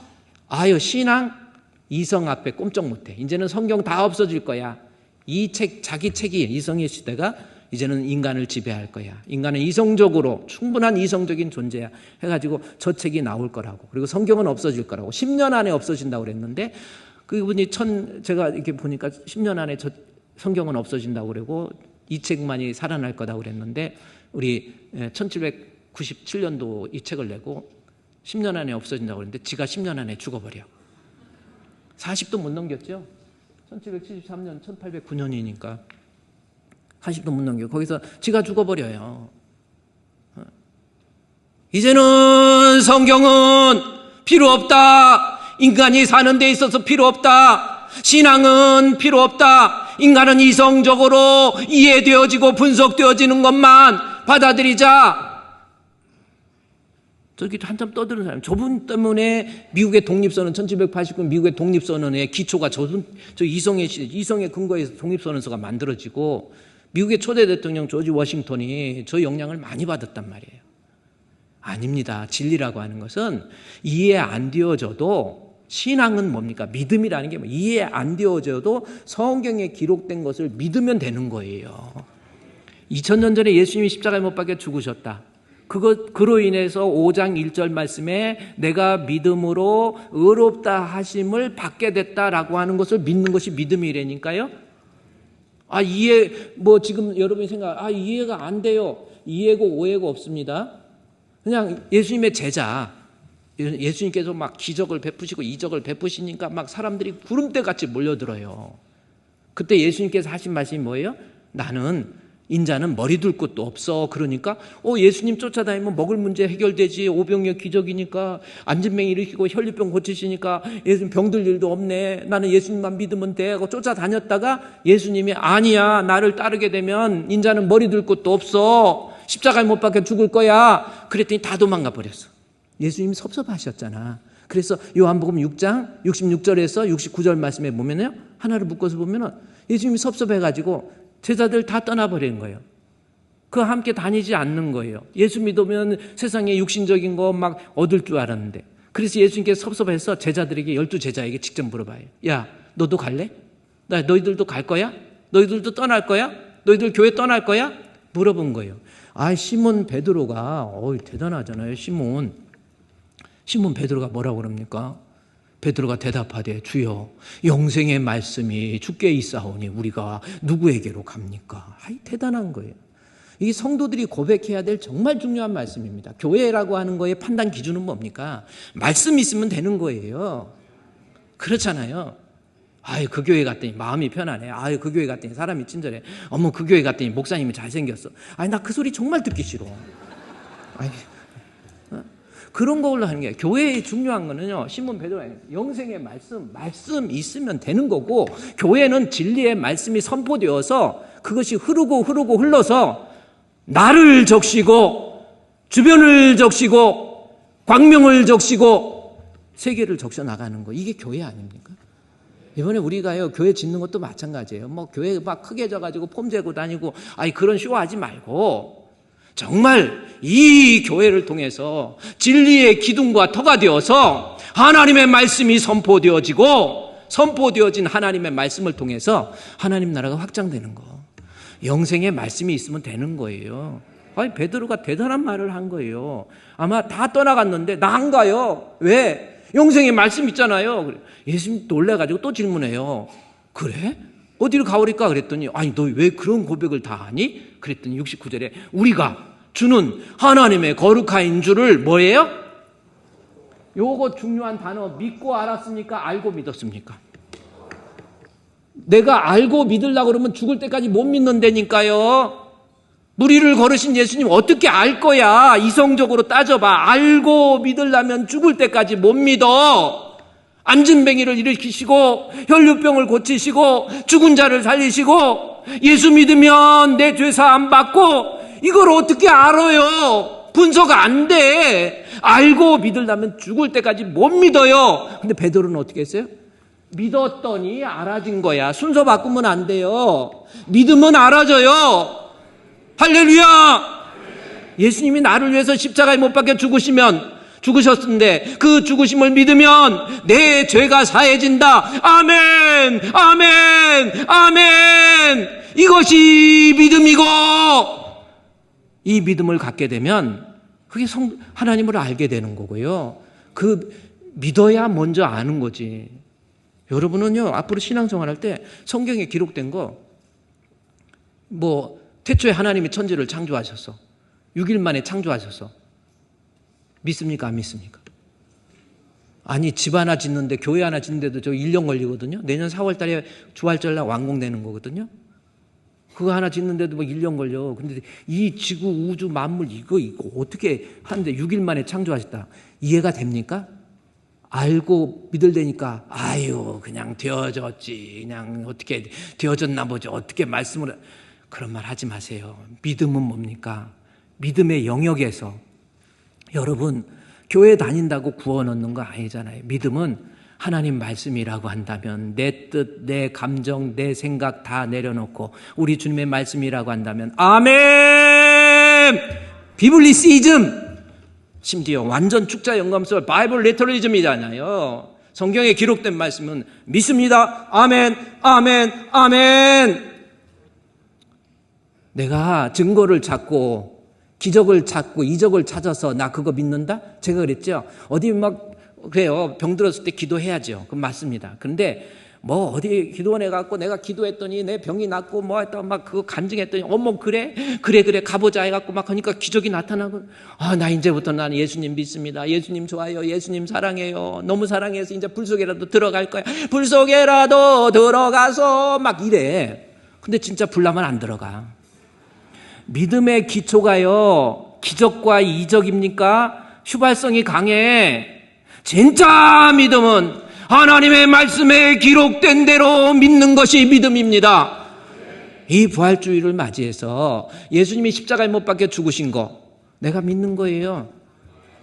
신앙, 이성 앞에 꼼짝 못해. 이제는 성경 다 없어질 거야. 이 책, 자기 책이 이성의 시대가 이제는 인간을 지배할 거야. 인간은 이성적으로 충분한 이성적인 존재야 해가지고 저 책이 나올 거라고. 그리고 성경은 없어질 거라고. 10년 안에 없어진다고 그랬는데 그분이 제가 이렇게 보니까 10년 안에 저 성경은 없어진다고 그러고 이 책만이 살아날 거다고 그랬는데 우리 1797년도 이 책을 내고 10년 안에 없어진다고 그랬는데 지가 10년 안에 죽어버려. 40도 못 넘겼죠. 1773년 1809년이니까 40도 못 넘겨. 거기서 지가 죽어버려요. 이제는 성경은 필요 없다. 인간이 사는 데 있어서 필요 없다. 신앙은 필요 없다. 인간은 이성적으로 이해되어지고 분석되어지는 것만 받아들이자. 저기 한참 떠드는 사람, 저분 때문에 미국의 독립선언, 1789년 미국의 독립선언의 기초가 저 이성의 근거에서 독립선언서가 만들어지고 미국의 초대 대통령 조지 워싱턴이 저 영향을 많이 받았단 말이에요. 아닙니다. 진리라고 하는 것은 이해 안 되어져도 신앙은 뭡니까? 믿음이라는 게 이해 안 되어져도 성경에 기록된 것을 믿으면 되는 거예요. 2000년 전에 예수님이 십자가에 못 박혀 죽으셨다. 그로 인해서 5장 1절 말씀에 내가 믿음으로 의롭다 하심을 받게 됐다라고 하는 것을 믿는 것이 믿음이라니까요. 지금 여러분이 이해가 안 돼요. 이해고 오해고 없습니다. 그냥 예수님의 제자, 예수님께서 막 기적을 베푸시고 이적을 베푸시니까 막 사람들이 구름대같이 몰려들어요. 그때 예수님께서 하신 말씀이 뭐예요? 나는 인자는 머리 둘 곳도 없어. 그러니까 예수님 쫓아다니면 먹을 문제 해결되지. 오병이어 기적이니까, 안진뱅이 일으키고 혈류병 고치시니까 예수님 병들 일도 없네. 나는 예수님만 믿으면 돼 하고 쫓아다녔다가 예수님이 아니야, 나를 따르게 되면 인자는 머리 둘 곳도 없어. 십자가에 못 박혀 죽을 거야. 그랬더니 다 도망가 버렸어. 예수님이 섭섭하셨잖아. 그래서 요한복음 6장 66절에서 69절 말씀에 보면요, 하나를 묶어서 보면은 예수님이 섭섭해가지고 제자들 다 떠나버리는 거예요. 그와 함께 다니지 않는 거예요. 예수 믿으면 세상에 육신적인 거 막 얻을 줄 알았는데. 그래서 예수님께서 섭섭해서 제자들에게, 12제자에게 직접 물어봐요. 야, 너도 갈래? 너희들도 갈 거야? 너희들도 떠날 거야? 너희들 교회 떠날 거야? 물어본 거예요. 시몬 베드로가 대단하잖아요. 시몬 베드로가 뭐라고 그럽니까? 베드로가 대답하되 주여 영생의 말씀이 주께 있사오니 우리가 누구에게로 갑니까? 대단한 거예요. 이 성도들이 고백해야 될 정말 중요한 말씀입니다. 교회라고 하는 거의 판단 기준은 뭡니까? 말씀 있으면 되는 거예요. 그렇잖아요. 그 교회 갔더니 마음이 편하네. 그 교회 갔더니 사람이 친절해. 그 교회 갔더니 목사님이 잘생겼어. 나 그 소리 정말 듣기 싫어. 그런 걸로 하는 게, 교회에 중요한 거는요, 시몬 베드로가 영생의 말씀 있으면 되는 거고, 교회는 진리의 말씀이 선포되어서 그것이 흘러서 나를 적시고 주변을 적시고 광명을 적시고 세계를 적셔 나가는 거, 이게 교회 아닙니까? 이번에 우리가요, 교회 짓는 것도 마찬가지예요. 교회 막 크게 져가지고 폼 재고 다니고 그런 쇼하지 말고, 정말 이 교회를 통해서 진리의 기둥과 터가 되어서 하나님의 말씀이 선포되어진 하나님의 말씀을 통해서 하나님 나라가 확장되는 거, 영생의 말씀이 있으면 되는 거예요. 베드로가 대단한 말을 한 거예요. 아마 다 떠나갔는데 나 안 가요. 왜? 영생의 말씀 있잖아요. 예수님 놀래가지고 또 질문해요. 그래? 어디로 가오리까? 그랬더니 너 왜 그런 고백을 다 하니? 그랬더니 69절에 우리가 주는 하나님의 거룩하인 줄을 뭐예요? 요거 중요한 단어, 믿고 알았습니까? 알고 믿었습니까? 내가 알고 믿으려고 그러면 죽을 때까지 못 믿는다니까요. 무리를 걸으신 예수님 어떻게 알 거야? 이성적으로 따져봐. 알고 믿으려면 죽을 때까지 못 믿어. 안진뱅이를 일으키시고 혈류병을 고치시고 죽은 자를 살리시고 예수 믿으면 내 죄 사함 받고, 이걸 어떻게 알아요? 분석 안 돼. 알고 믿으려면 죽을 때까지 못 믿어요. 근데 베드로는 어떻게 했어요? 믿었더니 알아진 거야. 순서 바꾸면 안 돼요. 믿으면 알아져요. 할렐루야. 예수님이 나를 위해서 십자가에 못 박혀 죽으셨는데 그 죽으심을 믿으면 내 죄가 사해진다. 아멘, 아멘, 아멘. 이것이 믿음이고, 이 믿음을 갖게 되면 그게 하나님을 알게 되는 거고요. 믿어야 먼저 아는 거지. 여러분은요, 앞으로 신앙생활할 때 성경에 기록된 거, 태초에 하나님이 천지를 창조하셨어. 6일 만에 창조하셨어. 믿습니까? 안 믿습니까? 집 하나 짓는데, 교회 하나 짓는데도 1년 걸리거든요. 내년 4월 달에 주활절날 완공되는 거거든요. 그거 하나 짓는데도 1년 걸려. 근데 이 지구, 우주, 만물 이거 어떻게 하는데 6일 만에 창조하셨다. 이해가 됩니까? 알고 믿을래니까 그냥 되어졌지. 그냥 어떻게 되어졌나 보죠. 어떻게 말씀을. 그런 말 하지 마세요. 믿음은 뭡니까? 믿음의 영역에서, 여러분 교회 다닌다고 구원 얻는 거 아니잖아요. 믿음은 하나님 말씀이라고 한다면 내 뜻, 내 감정, 내 생각 다 내려놓고 우리 주님의 말씀이라고 한다면 아멘. 비블리시즘, 심지어 완전 축자 영감서 바이블 리터리즘이잖아요. 성경에 기록된 말씀은 믿습니다. 아멘, 아멘, 아멘. 내가 증거를 찾고 기적을 찾고 이적을 찾아서 나 그거 믿는다? 제가 그랬죠. 어디 그래요. 병 들었을 때 기도해야죠. 그건 맞습니다. 그런데 어디 기도원에 가고 내가 기도했더니 내 병이 낫고 그거 간증했더니 그래 가보자 해갖고 하니까 기적이 나타나고, 나 이제부터 나는 예수님 믿습니다. 예수님 좋아요. 예수님 사랑해요. 너무 사랑해서 이제 불 속에라도 들어갈 거야. 불 속에라도 들어가서 이래. 근데 진짜 불나면 안 들어가. 믿음의 기초가요, 기적과 이적입니까? 휘발성이 강해. 진짜 믿음은 하나님의 말씀에 기록된 대로 믿는 것이 믿음입니다. 이 부활주의를 맞이해서 예수님이 십자가에 못 박혀 죽으신 거 내가 믿는 거예요.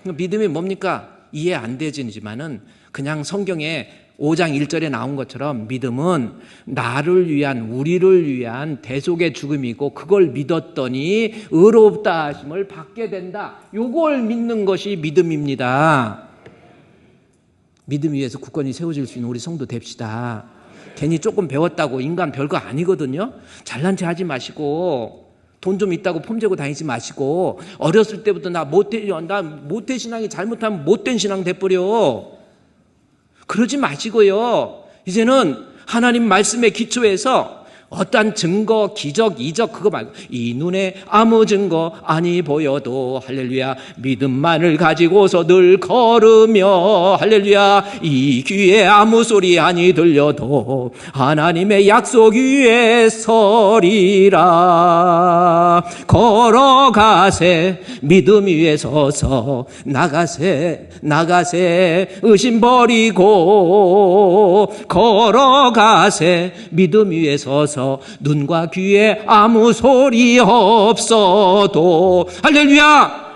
믿음이 뭡니까? 이해 안 되지만은 그냥 성경에 5장 1절에 나온 것처럼 믿음은 나를 위한, 우리를 위한 대속의 죽음이고 그걸 믿었더니 의롭다 하심을 받게 된다. 요걸 믿는 것이 믿음입니다. 믿음 위에서 굳건히 세워질 수 있는 우리 성도 됩시다. 괜히 조금 배웠다고 인간 별거 아니거든요. 잘난 체 하지 마시고 돈 좀 있다고 폼재고 다니지 마시고 어렸을 때부터 나 모태 신앙이 잘못하면 못된 신앙 돼버려. 그러지 마시고요. 이제는 하나님 말씀의 기초에서 어떠한 증거, 기적, 이적 그거 말고 이 눈에 아무 증거 아니 보여도 할렐루야 믿음만을 가지고서 늘 걸으며 할렐루야 이 귀에 아무 소리 아니 들려도 하나님의 약속 위에 서리라. 걸어가세 믿음 위에 서서 나가세 의심 버리고 걸어가세 믿음 위에 서서 눈과 귀에 아무 소리 없어도 할렐루야.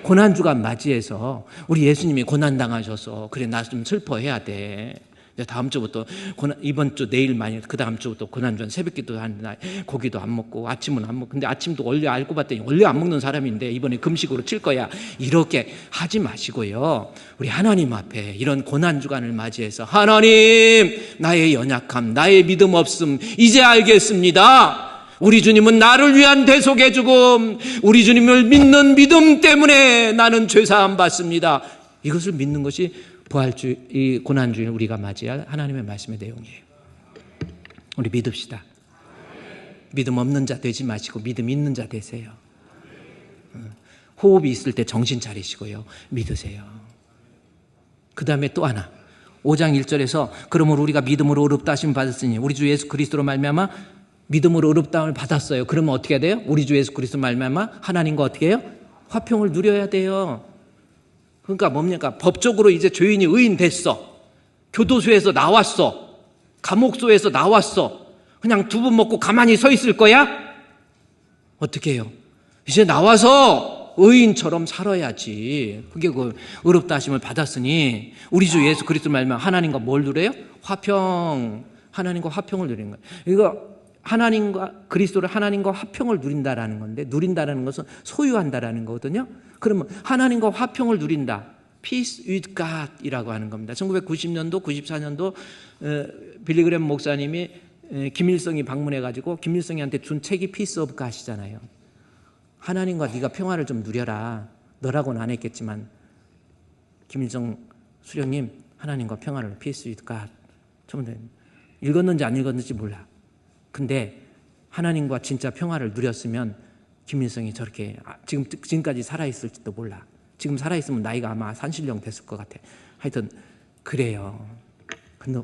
고난주간 맞이해서 우리 예수님이 고난당하셔서 그래 나 좀 슬퍼해야 돼. 다음 주부터 이번 주 내일 많이 그 다음 주부터 고난주간 새벽기도 하는 날 고기도 안 먹고 아침은 안 먹고 근데 아침도 원래 알고 봤더니 원래 안 먹는 사람인데 이번에 금식으로 칠 거야. 이렇게 하지 마시고요. 우리 하나님 앞에 이런 고난주간을 맞이해서 하나님 나의 연약함 나의 믿음 없음 이제 알겠습니다. 우리 주님은 나를 위한 대속의 죽음 우리 주님을 믿는 믿음 때문에 나는 죄사함 받습니다. 이것을 믿는 것이 부활주의, 이 고난주의를 우리가 맞이할 하나님의 말씀의 내용이에요. 우리 믿읍시다. 믿음 없는 자 되지 마시고 믿음 있는 자 되세요. 호흡이 있을 때 정신 차리시고요. 믿으세요. 그 다음에 또 하나 5장 1절에서 그러므로 우리가 믿음으로 의롭다 하심을 받았으니 우리 주 예수 그리스도로 말미암아 믿음으로 의롭다함을 받았어요. 그러면 어떻게 해야 돼요? 우리 주 예수 그리스도 말미암아 하나님과 어떻게 해요? 화평을 누려야 돼요. 그러니까 뭡니까? 법적으로 이제 죄인이 의인 됐어. 교도소에서 나왔어. 감옥소에서 나왔어. 그냥 두부 먹고 가만히 서 있을 거야? 어떻게 해요? 이제 나와서 의인처럼 살아야지. 그게 그 의롭다 하심을 받았으니 우리 주 예수 그리스도 말면 하나님과 뭘 누려요? 화평. 하나님과 화평을 누리는 거예요. 이거 하나님과 그리스도를 하나님과 화평을 누린다라는 건데 누린다라는 것은 소유한다라는 거거든요. 그러면 하나님과 화평을 누린다. Peace with God 이라고 하는 겁니다. 1990년도 94년도 빌리그램 목사님이 김일성이 방문해가지고 김일성이한테 준 책이 Peace of God이잖아요. 하나님과 네가 평화를 좀 누려라. 너라고는 안 했겠지만 김일성 수령님 하나님과 평화를 Peace with God. 좀 읽었는지 안 읽었는지 몰라. 근데 하나님과 진짜 평화를 누렸으면 김일성이 저렇게 지금까지 살아있을지도 몰라. 지금 살아있으면 나이가 아마 산신령 됐을 것 같아. 하여튼 그래요.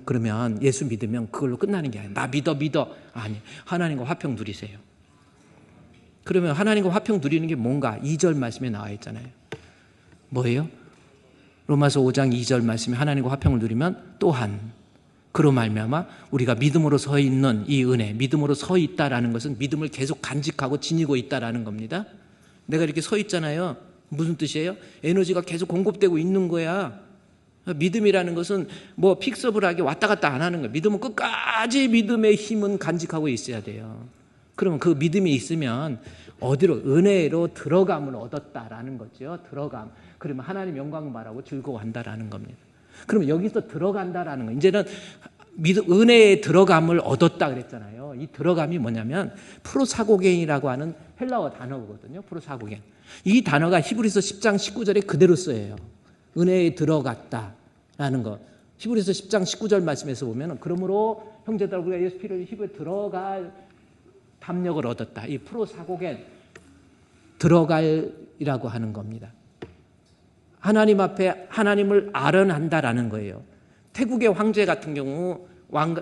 그러면 예수 믿으면 그걸로 끝나는 게 아니야. 나 믿어. 아니, 하나님과 화평 누리세요. 그러면 하나님과 화평 누리는 게 뭔가 2절 말씀에 나와 있잖아요. 뭐예요? 로마서 5장 2절 말씀에 하나님과 화평을 누리면 또한 그로 말미암아 우리가 믿음으로 서 있는 이 은혜, 믿음으로 서 있다라는 것은 믿음을 계속 간직하고 지니고 있다라는 겁니다. 내가 이렇게 서 있잖아요. 무슨 뜻이에요? 에너지가 계속 공급되고 있는 거야. 믿음이라는 것은 뭐 픽서블하게 왔다 갔다 안 하는 거야. 믿음은 끝까지 믿음의 힘은 간직하고 있어야 돼요. 그러면 그 믿음이 있으면 어디로 은혜로 들어감을 얻었다라는 거죠. 들어감. 그러면 하나님 영광 말하고 즐거워한다라는 겁니다. 그러면 여기서 들어간다라는 거. 이제는 은혜의 들어감을 얻었다 그랬잖아요. 이 들어감이 뭐냐면 프로사고겐이라고 하는 헬라어 단어거든요. 프로사고겐. 이 단어가 히브리서 10장 19절에 그대로 쓰여요. 은혜에 들어갔다라는 거. 히브리서 10장 19절 말씀에서 보면 그러므로 형제들 우리가 예수 피를 히브리에 들어갈 담력을 얻었다. 이 프로사고겐 들어갈이라고 하는 겁니다. 하나님 앞에 하나님을 아련한다라는 거예요. 태국의 황제 같은 경우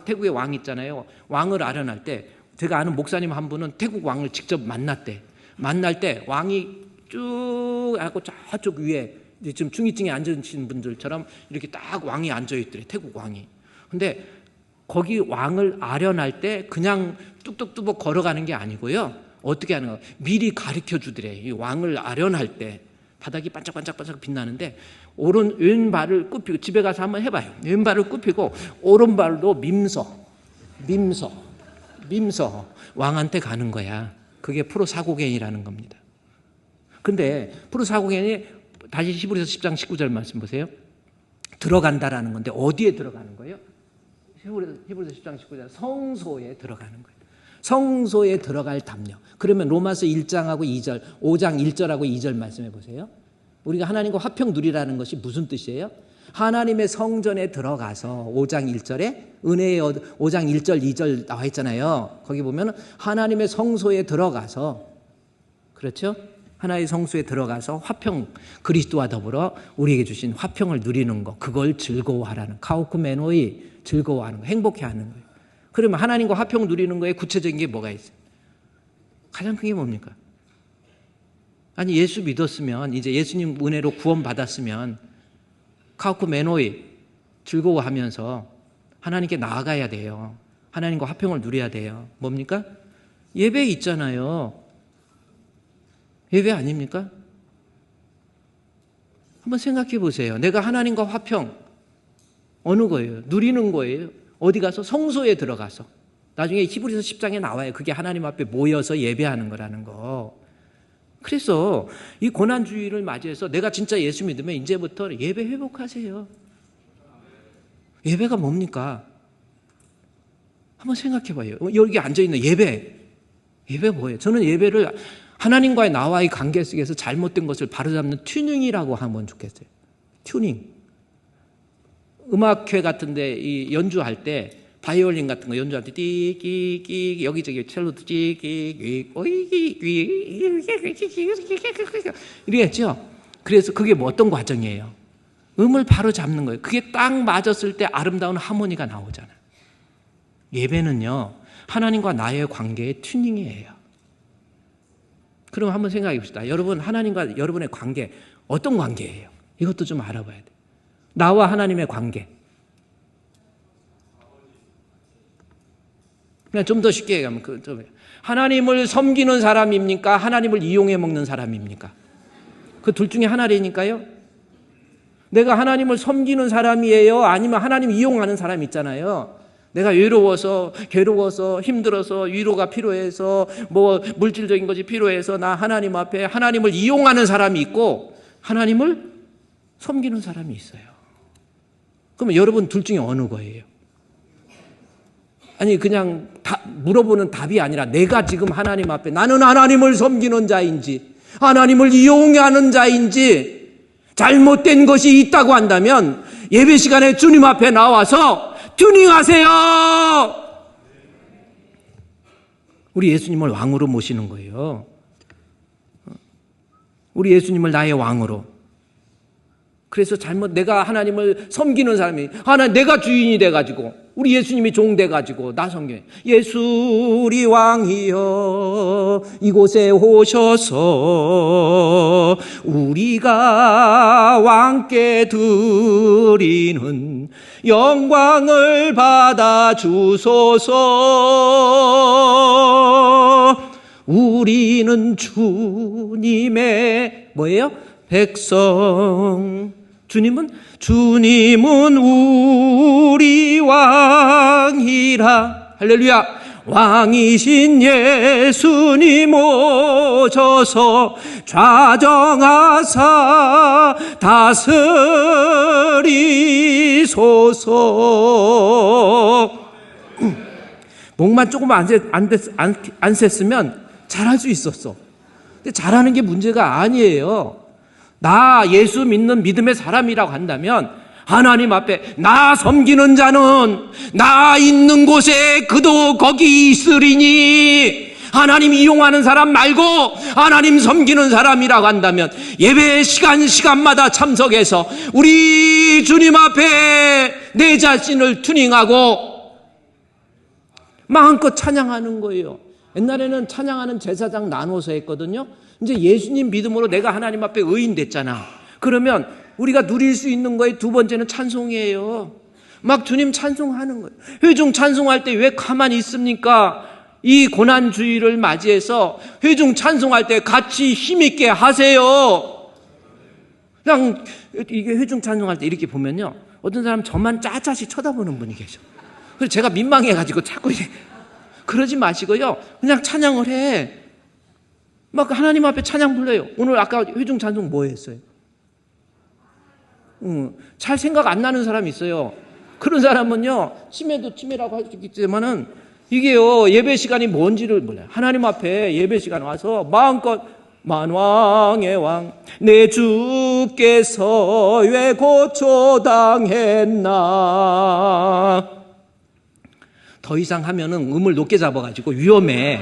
태국의 왕 있잖아요. 왕을 아련할 때 제가 아는 목사님 한 분은 태국 왕을 직접 만났대. 만날 때 왕이 쭉 하고 저쪽 위에 지금 중위층에 앉으신 분들처럼 이렇게 딱 왕이 앉아있더래, 태국 왕이. 근데 거기 왕을 아련할 때 그냥 뚝뚝뚝 걸어가는 게 아니고요. 어떻게 하는 거? 미리 가르쳐 주더래. 이 왕을 아련할 때 바닥이 반짝반짝 빛나는데 왼발을 굽히고, 집에 가서 한번 해봐요. 왼발을 굽히고 오른발로 밈서 왕한테 가는 거야. 그게 프로사고갱이라는 겁니다. 근데 프로사고갱이 다시 히브리서 10장 19절 말씀 보세요. 들어간다라는 건데 어디에 들어가는 거예요? 히브리서 10장 19절 성소에 들어가는 거예요. 성소에 들어갈 담력. 그러면 로마서 1장하고 2절, 5장 1절하고 2절 말씀해 보세요. 우리가 하나님과 화평 누리라는 것이 무슨 뜻이에요? 하나님의 성전에 들어가서 5장 1절에 은혜의 5장 1절 2절 나와 있잖아요. 거기 보면 하나님의 성소에 들어가서, 그렇죠? 하나님의 성소에 들어가서 화평, 그리스도와 더불어 우리에게 주신 화평을 누리는 것, 그걸 즐거워하라는, 카우쿠메노이, 즐거워하는 거, 행복해하는 거예요. 그러면 하나님과 화평 누리는 거에 구체적인 게 뭐가 있어요? 가장 큰 게 뭡니까? 아니, 예수 믿었으면, 이제 예수님 은혜로 구원 받았으면 카우쿠메노이, 즐거워하면서 하나님께 나아가야 돼요. 하나님과 화평을 누려야 돼요. 뭡니까? 예배 있잖아요. 예배 아닙니까? 한번 생각해 보세요. 내가 하나님과 화평 어느 거예요? 누리는 거예요. 어디 가서? 성소에 들어가서. 나중에 히브리서 10장에 나와요. 그게 하나님 앞에 모여서 예배하는 거라는 거. 그래서 이 고난주의를 맞이해서 내가 진짜 예수 믿으면 이제부터 예배 회복하세요. 예배가 뭡니까? 한번 생각해 봐요. 여기 앉아있는 예배 뭐예요? 저는 예배를 하나님과의 나와의 관계 속에서 잘못된 것을 바로잡는 튜닝이라고 하면 좋겠어요. 튜닝. 음악회 같은데 이 연주할 때 바이올린 같은 거 연주할 때 띠끼끼 여기저기 첼로도 띠끼끼 이렇게 했죠. 그래서 그게 뭐 어떤 과정이에요? 음을 바로 잡는 거예요. 그게 딱 맞았을 때 아름다운 하모니가 나오잖아요. 예배는요, 하나님과 나의 관계의 튜닝이에요. 그럼 한번 생각해 봅시다. 여러분, 하나님과 여러분의 관계 어떤 관계예요? 이것도 좀 알아봐야 돼요. 나와 하나님의 관계. 그냥 좀 더 쉽게 얘기하면 하나님을 섬기는 사람입니까? 하나님을 이용해 먹는 사람입니까? 그 둘 중에 하나라니까요. 내가 하나님을 섬기는 사람이에요? 아니면 하나님 이용하는 사람 있잖아요. 내가 외로워서, 괴로워서, 힘들어서, 위로가 필요해서, 뭐 물질적인 것이 필요해서 나 하나님 앞에 하나님을 이용하는 사람이 있고 하나님을 섬기는 사람이 있어요. 그러면 여러분 둘 중에 어느 거예요? 아니, 그냥 물어보는 답이 아니라 내가 지금 하나님 앞에 나는 하나님을 섬기는 자인지 하나님을 이용하는 자인지 잘못된 것이 있다고 한다면 예배 시간에 주님 앞에 나와서 튜닝하세요. 우리 예수님을 왕으로 모시는 거예요. 우리 예수님을 나의 왕으로. 그래서 내가 하나님을 섬기는 사람이, 내가 주인이 돼가지고, 우리 예수님이 종 돼가지고, 나 섬겨. 예수 우리 왕이여, 이곳에 오셔서, 우리가 왕께 드리는 영광을 받아 주소서. 우리는 주님의, 뭐예요? 백성. 주님은 우리 왕이라. 할렐루야. 왕이신 예수님 오셔서 좌정하사 다스리소서. 목만 조금 안 셌으면 잘할 수 있었어. 근데 잘하는 게 문제가 아니에요. 나 예수 믿는 믿음의 사람이라고 한다면 하나님 앞에 나 섬기는 자는 나 있는 곳에 그도 거기 있으리니, 하나님 이용하는 사람 말고 하나님 섬기는 사람이라고 한다면 예배 시간마다 참석해서 우리 주님 앞에 내 자신을 튜닝하고 마음껏 찬양하는 거예요. 옛날에는 찬양하는 제사장 나눠서 했거든요. 이제 예수님 믿음으로 내가 하나님 앞에 의인 됐잖아. 그러면 우리가 누릴 수 있는 거에 두 번째는 찬송이에요. 막 주님 찬송하는 거예요. 회중 찬송할 때 왜 가만히 있습니까? 이 고난주의를 맞이해서 회중 찬송할 때 같이 힘있게 하세요. 그냥 이게 회중 찬송할 때 이렇게 보면요, 어떤 사람 저만 짜짜시 쳐다보는 분이 계셔. 그래서 제가 민망해가지고 자꾸 이제 그러지 마시고요, 그냥 찬양을 해. 막 하나님 앞에 찬양 불러요. 오늘 아까 회중 찬송 뭐 했어요? 잘 생각 안 나는 사람이 있어요. 그런 사람은요, 치매도 치매라고 할 수 있겠지만은 이게요, 예배 시간이 뭔지를 몰라요. 하나님 앞에 예배 시간 와서 마음껏 만왕의 왕 내 주께서 왜 고초당했나. 더 이상 하면은 음을 높게 잡아가지고 위험해.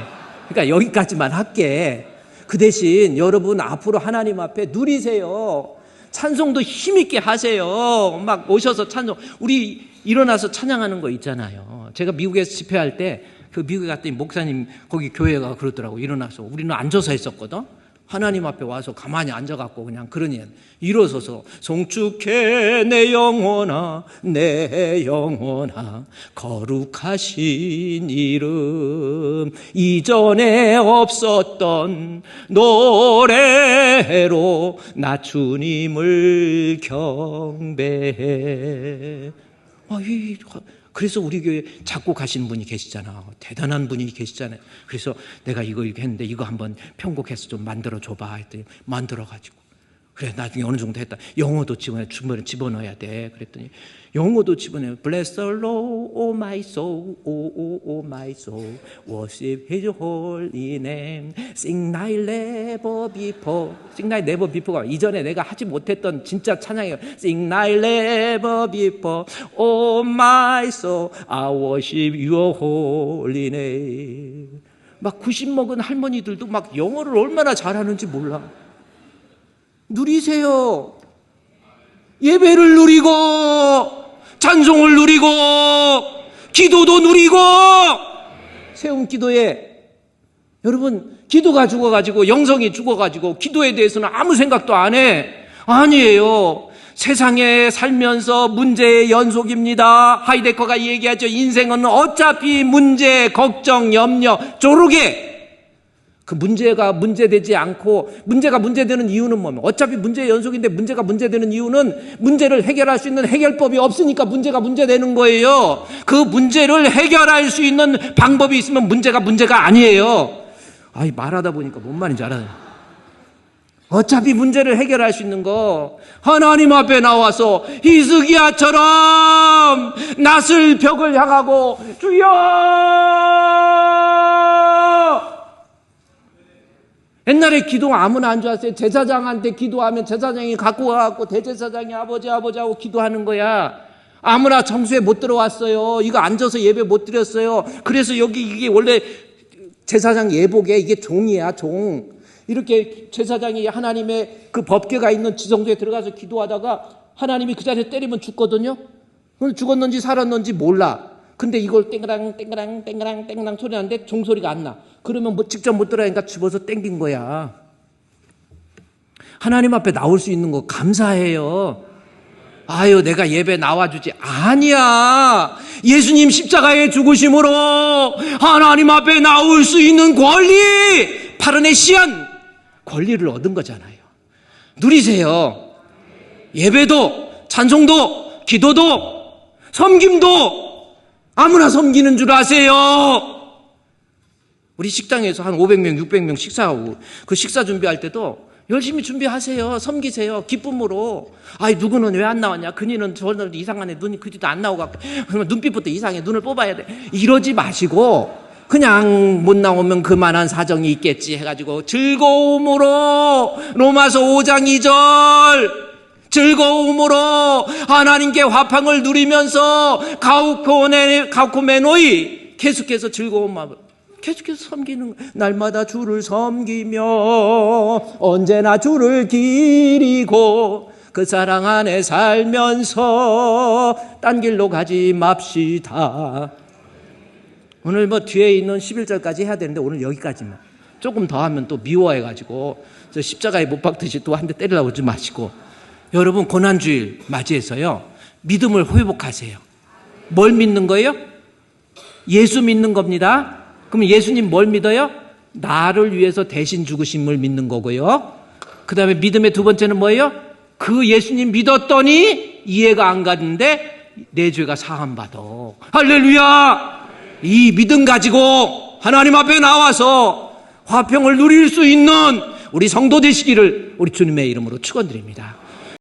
그러니까 여기까지만 할게. 그 대신 여러분 앞으로 하나님 앞에 누리세요. 찬송도 힘있게 하세요. 막 오셔서 찬송, 우리 일어나서 찬양하는 거 있잖아요. 제가 미국에서 집회할 때 그 미국에 갔더니 목사님 거기 교회가 그러더라고. 일어나서, 우리는 앉아서 했었거든. 하나님 앞에 와서 가만히 앉아갖고 그냥 그러니 일어서서 송축해 내 영혼아 내 영혼아 거룩하신 이름 이전에 없었던 노래로 나 주님을 경배해. 그래서 우리 교회에 작곡하시는 분이 계시잖아. 대단한 분이 계시잖아요. 그래서 내가 이거 했는데 이거 한번 편곡해서 좀 만들어줘봐 했더니 만들어가지고, 그래 나중에 어느 정도 했다. 영어도 집어넣어야 돼. 그랬더니 영어도 집어넣어요. Bless the Lord, O my soul, O my soul, worship His holy name, sing like never before. Sing like never before가 이전에 내가 하지 못했던 진짜 찬양이에요. Sing like never before, O my soul, I worship Your holy name. 막 90 먹은 할머니들도 막 영어를 얼마나 잘하는지 몰라. 누리세요. 예배를 누리고 찬송을 누리고 기도도 누리고. 세움 기도에 여러분 기도가 죽어가지고 영성이 죽어가지고 기도에 대해서는 아무 생각도 안 해. 아니에요. 세상에 살면서 문제의 연속입니다. 하이데커가 얘기하죠. 인생은 어차피 문제, 걱정, 염려, 조르게. 그 문제가 문제되지 않고, 문제가 문제되는 이유는 뭐냐면 어차피 문제의 연속인데 문제가 문제되는 이유는 문제를 해결할 수 있는 해결법이 없으니까 문제가 문제되는 거예요. 그 문제를 해결할 수 있는 방법이 있으면 문제가 아니에요. 아이, 말하다 보니까 뭔 말인지 알아요. 어차피 문제를 해결할 수 있는 거 하나님 앞에 나와서 히스기야처럼 낫을 벽을 향하고 주여. 옛날에 기도 아무나 안 좋았어요. 제사장한테 기도하면 제사장이 갖고 와갖고 대제사장이 아버지 하고 기도하는 거야. 아무나 정수에 못 들어왔어요. 이거 앉아서 예배 못 드렸어요. 그래서 여기 이게 원래 제사장 예복에 이게 종이야, 종. 이렇게 제사장이 하나님의 그 법궤가 있는 지성소에 들어가서 기도하다가 하나님이 그 자리에 때리면 죽거든요. 죽었는지 살았는지 몰라. 근데 이걸 땡그랑 소리 나는데 종소리가 안 나. 그러면 뭐 직접 못 들어가니까 집어서 땡긴 거야. 하나님 앞에 나올 수 있는 거 감사해요. 아유, 내가 예배 나와주지. 아니야. 예수님 십자가의 죽으심으로 하나님 앞에 나올 수 있는 권리, 파르네시안 권리를 얻은 거잖아요. 누리세요. 예배도, 찬송도, 기도도, 섬김도 아무나 섬기는 줄 아세요. 우리 식당에서 한 500명, 600명 식사하고 그 식사 준비할 때도 열심히 준비하세요. 섬기세요. 기쁨으로. 아이, 누구는 왜 안 나왔냐? 그니는 저는 이상하네. 눈이 그지도 안 나오고. 그러면 눈빛부터 이상해. 눈을 뽑아야 돼. 이러지 마시고 그냥 못 나오면 그만한 사정이 있겠지 해가지고 즐거움으로 로마서 5장 2절 즐거움으로 하나님께 화평을 누리면서 가우코메노이 계속해서 즐거운 마음을 계속해서 섬기는, 날마다 주를 섬기며 언제나 주를 기리고 그 사랑 안에 살면서 딴 길로 가지 맙시다. 오늘 뭐 뒤에 있는 11절까지 해야 되는데 오늘 여기까지만. 조금 더 하면 또 미워해가지고 저 십자가에 못 박듯이 또 한 대 때리려고 하지 마시고, 여러분 고난주일 맞이해서요 믿음을 회복하세요. 뭘 믿는 거예요? 예수 믿는 겁니다. 그럼 예수님 뭘 믿어요? 나를 위해서 대신 죽으심을 믿는 거고요. 그 다음에 믿음의 두 번째는 뭐예요? 그 예수님 믿었더니 이해가 안 가는데 내 죄가 사함받아. 할렐루야! 이 믿음 가지고 하나님 앞에 나와서 화평을 누릴 수 있는 우리 성도 되시기를 우리 주님의 이름으로 축원드립니다.